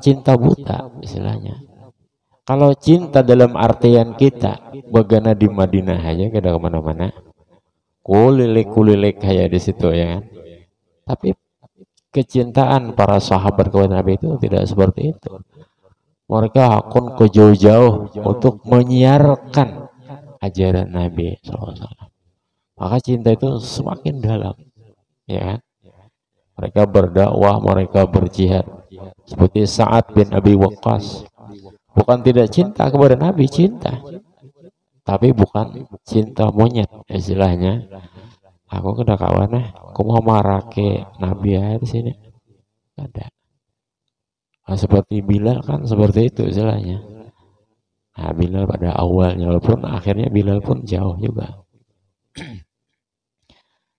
cinta buta istilahnya. Kalau cinta dalam artian kita, bagaimana di Madinah aja, kada kemana-mana, kulilik kayak di situ ya kan. Tapi kecintaan para sahabat kepada Nabi itu tidak seperti itu. Mereka akan ke jauh-jauh untuk menyiarkan ajaran Nabi SAW. Maka cinta itu semakin dalam, ya kan? Mereka berdakwah, mereka berjihad. Seperti Sa'ad bin Abi Waqqas. Bukan tidak cinta kepada Nabi, cinta. Tapi bukan cinta monyet, istilahnya. Aku kena kawan aku mau marah ke Nabi ya di sini. Ada. Nah, seperti Bilal kan seperti itu istilahnya. Nah, Bilal pada awalnya, walaupun akhirnya Bilal pun jauh juga.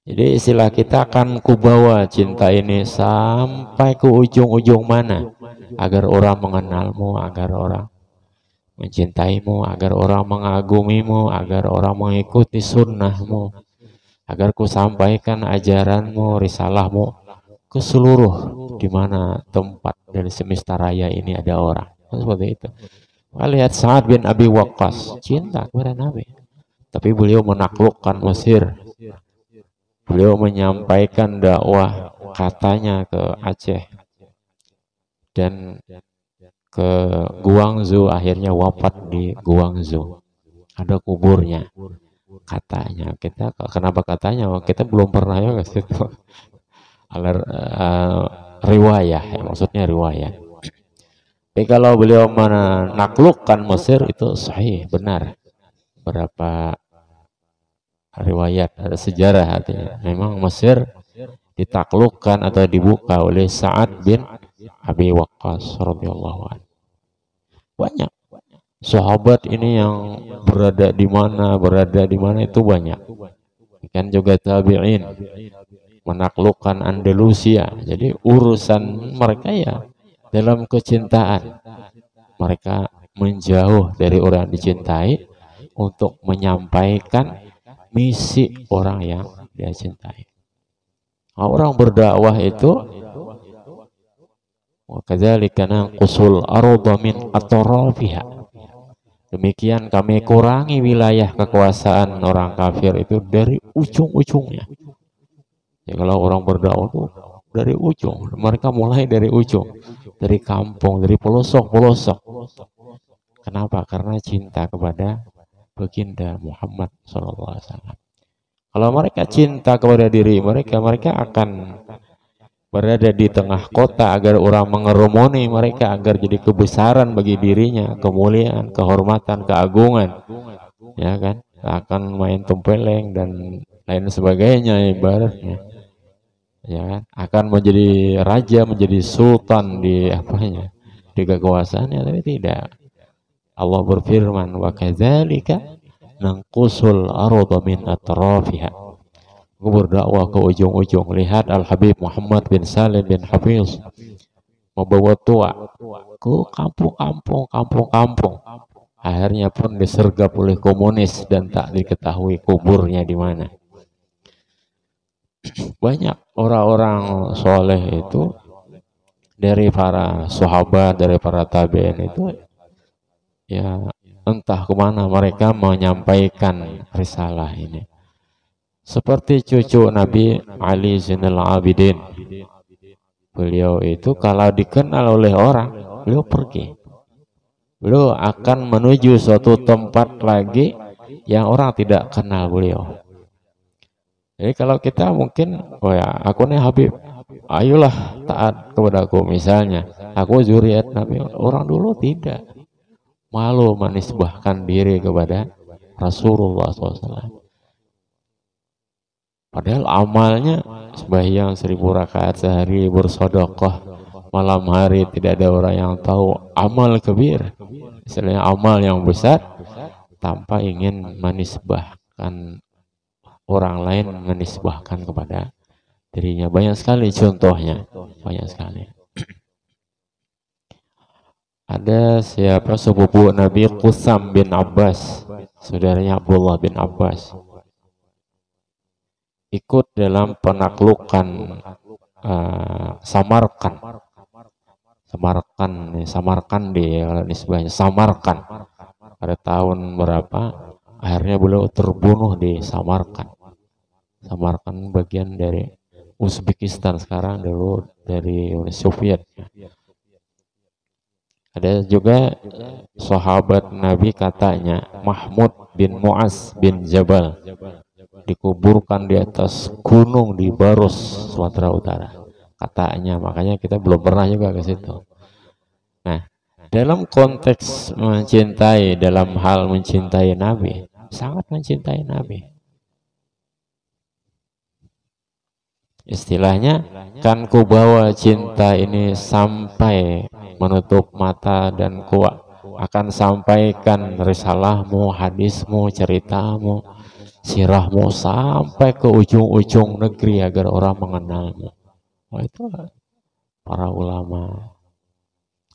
Jadi istilah kita akan kubawa cinta ini sampai ke ujung-ujung mana, agar orang mengenalmu, agar orang mencintaimu, agar orang mengagumimu, agar orang mengikuti sunnahmu, agar ku sampaikan ajaranmu, risalahmu ke seluruh di mana tempat dari semesta raya ini ada orang. Seperti itu. Lihat Sa'ad bin Abi Waqqas, cinta kepada Nabi. Tapi beliau menaklukkan Mesir. Beliau menyampaikan dakwah katanya ke Aceh dan ke Guangzhou, akhirnya wafat di Guangzhou. Ada kuburnya. Katanya, kita kenapa katanya? Kita belum pernah ya ke situ. Riwayah, maksudnya riwayah. Tapi kalau beliau menaklukkan Mesir itu sahih, benar. Berapa riwayat, ada sejarah artinya. Memang Mesir ditaklukkan atau dibuka oleh Sa'ad bin Abi Waqqas radhiyallahu anhu. Banyak sahabat ini yang berada di mana itu banyak. Kan juga tabi'in menaklukkan Andalusia. Jadi urusan mereka ya dalam kecintaan. Mereka menjauh dari orang dicintai untuk menyampaikan misi orang yang dia cintai. Orang berdakwah itu wakadzalika nanqusul arda min atrafiha. Demikian kami kurangi wilayah kekuasaan orang kafir itu dari ujung-ujungnya. Ya kalau orang berdakwah itu dari ujung, mereka mulai dari ujung, dari kampung, dari pelosok-pelosok. Kenapa? Karena cinta kepada baginda Muhammad SAW. Kalau mereka cinta kepada diri mereka, mereka akan berada di tengah kota agar orang mengerumuni mereka, agar jadi kebesaran bagi dirinya, kemuliaan, kehormatan, keagungan, ya kan? Akan main tempeleng dan lain sebagainya ibaratnya, ya kan? Akan menjadi raja, menjadi sultan di apanya, di kekuasaannya, tapi tidak. Allah berfirman, wa kadzalika nanqusul arda min atrafiha. Aku berdakwah ke ujung-ujung. Lihat Al-Habib Muhammad bin Salim bin Hafiz membawa tua ke kampung-kampung. Akhirnya pun disergap oleh komunis dan tak diketahui kuburnya di mana. Banyak orang-orang soleh itu dari para sahabat, dari para tabi'in itu ya entah kemana mereka menyampaikan risalah ini. Seperti cucu Nabi Ali Zainal Abidin. Beliau itu kalau dikenal oleh orang, beliau pergi. Beliau akan menuju suatu tempat lagi yang orang tidak kenal beliau. Jadi kalau kita mungkin, oh ya, aku nih Habib, ayolah taat kepadaku misalnya. Aku zuriat Nabi. Orang dulu tidak. Malu menisbahkan diri kepada Rasulullah SAW. Padahal amalnya sembahyang 1000 rakaat sehari, bersedekah malam hari, tidak ada orang yang tahu. Amal kabir, istilahnya amal yang besar, tanpa ingin menisbahkan orang lain, menisbahkan kepada dirinya. Banyak sekali contohnya, banyak sekali. Ada siapa sepupu Nabi Qusam bin Abbas, saudaranya Abdullah bin Abbas, ikut dalam penaklukan Samarkand. Samarkandi ya, kalau nisbahnya Samarkand. Pada tahun berapa akhirnya beliau terbunuh di Samarkand. Samarkand bagian dari Uzbekistan sekarang, dulu dari Uni Soviet. Ada juga sahabat Nabi katanya Mahmud bin Mu'az bin Jabal dikuburkan di atas gunung di Baros, Sumatera Utara. Katanya, makanya kita belum pernah juga ke situ. Nah, dalam konteks mencintai, dalam hal mencintai Nabi, sangat mencintai Nabi. Istilahnya, kan ku bawa cinta ini sampai menutup mata dan ku akan sampaikan risalahmu, hadismu, ceritamu, sirahmu sampai ke ujung-ujung negeri agar orang mengenalmu. Oh, itu para ulama.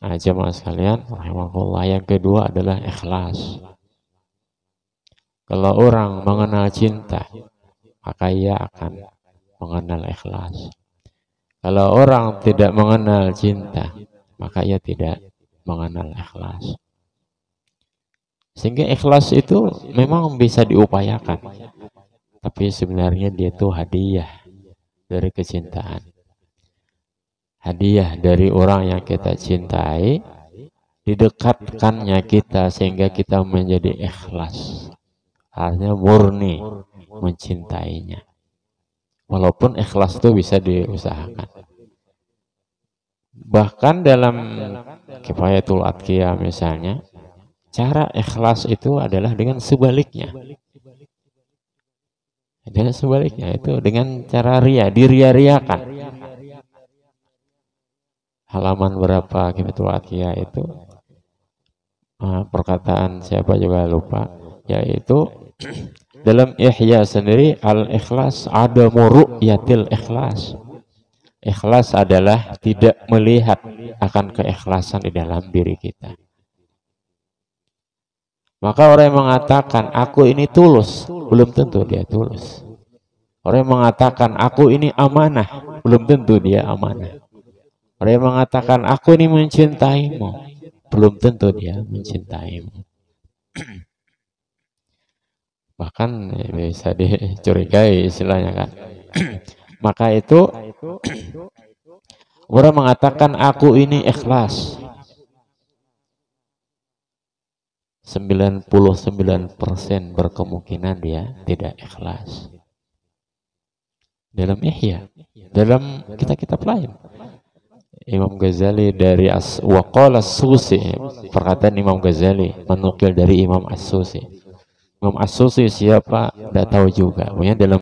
Nah, jemaah sekalian, rahimahullah, yang kedua adalah ikhlas. Kalau orang mengenal cinta, maka ia akan mengenal ikhlas. Kalau orang tidak mengenal cinta, maka ia tidak mengenal ikhlas. Sehingga ikhlas itu memang bisa diupayakan, tapi sebenarnya dia itu hadiah dari kecintaan. Hadiah dari orang yang kita cintai, didekatkannya kita sehingga kita menjadi ikhlas. Artinya murni mencintainya. Walaupun ikhlas itu bisa diusahakan. Bahkan dalam Kifayatul Atqiyah misalnya, cara ikhlas itu adalah dengan sebaliknya. Dengan sebaliknya itu dengan cara ria, diria-riakan. Halaman berapa Kifayatul Atqiyah itu? Perkataan siapa juga lupa, yaitu dalam Ihya sendiri, al-ikhlas adamu ru'yatil ikhlas. Ikhlas adalah tidak melihat akan keikhlasan di dalam diri kita. Maka orang yang mengatakan aku ini tulus, belum tentu dia tulus. Orang yang mengatakan aku ini amanah, belum tentu dia amanah. Orang yang mengatakan aku ini mencintaimu, belum tentu dia mencintaimu. Bahkan bisa dicurigai istilahnya kan. Maka itu orang mengatakan aku ini ikhlas, 99% berkemungkinan dia tidak ikhlas. Dalam Ihya, dalam kitab-kitab lain, Imam Ghazali dari Waqala As-Susi, perkataan Imam Ghazali menukil dari Imam As-Susi. Imam As-Susi siapa? Tidak tahu juga. Pokoknya dalam